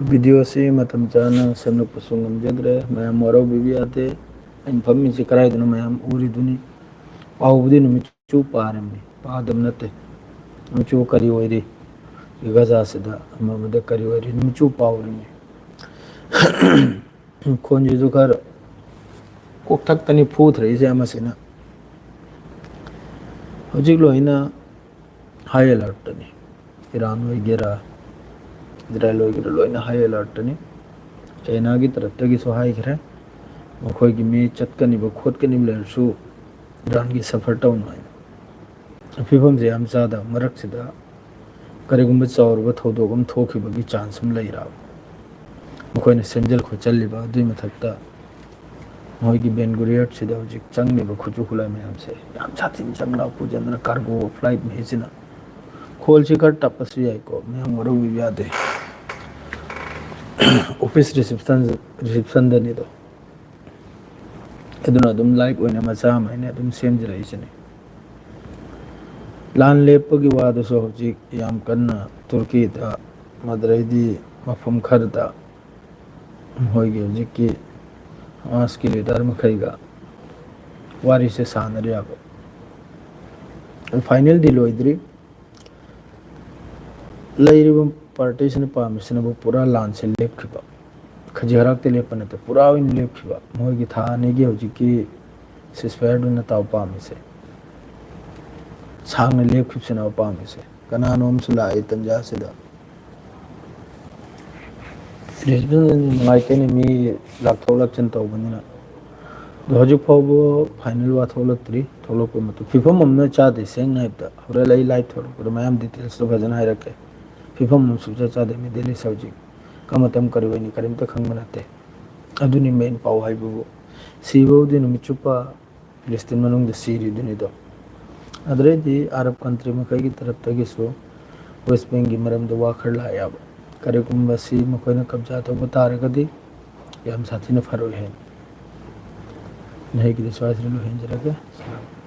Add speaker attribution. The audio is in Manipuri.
Speaker 1: वीडियो से मतम चाना सेमनोक्पसु ngamjadre mayam waro bibi ate ain fammi se karai duna mayam uri duni pawbudi numichu paramni padam nate numichu kari oiri igaza sida amamada kari oiri numichu pawrini khonji jukar kok thak tani phu thrai se amasina hojik loina high alert tani iran wagera Israel wagera loina high alert tani China की तरफ तक इस हाई करे मखोई की में चटकनी बखोट कनी लेरसु ईरान की सफर टाउन है फिफम से हम ज़्यादा मरक सिदा करेगुम चावर ब थोदोगम थोखिबगी चांस हम लैरा मखोई ने सेंजल खो चल्लिबा दुई मथक्ता मखोई की बेनगुरियट सिदा हुजिक चंगने ब खुजु खुला में हमसे हम साथिन चंगला पुजन कार्गो फ्लाइट में हिजना खोल शिकर टपस याई को मैं हम मरो भी याद है ऑफिस रिसेप्शन दनी दो अदुना दुम लाइक ओइना मचा माइने दुम सेमजराइसने लान लेपगी वादसो हजिक याम कन्ना तुर्की दा मदरैदी मफम खरदा होइगे हजिक की आस के लीडर मखैगा वारी से सानरिया फाइनल डील होइद्री लैरिबम पार्टीशन पामिसना बु पूरा लान से लेपखिबा खजिहराक ते लेपने ते पूरा इन लेपखिबा मोगी था नेगी हजिकी सिस्फायर न ताव पामिसे सांगने लेपखिबसना पामिसे कनानोम सुला तंजा सिदा रिजबन लाइकेने मी लाथौलक्चन तौबनिना हजिक फावबो फाइनल वा थौलक्त्री थौलक मत फिफम हमने चादे सेंग नाइबदा हरे लाई लाइट थौलक मैम डिटेल्स तो फजन हाइरके फिफम सुबजा चादे में दिल्ली सौजिक कमतम करवेनी करिमता खंगमनाते अदुनी मेन पाव हाइबो सीबोदि नुमिचुपा फिलिस्तीन मनुंग द सीरी दुनिदो अदरेदी अरब कंट्री में कई की तरफ तगिसो वेस्ट बेंग की मरम द वाखर लायाब करेकुम बसी मकोइना कब्जा तो बतारगदी याम साथी ने फरो है नहीं कि दिसवास लो हेंजरगे सलाम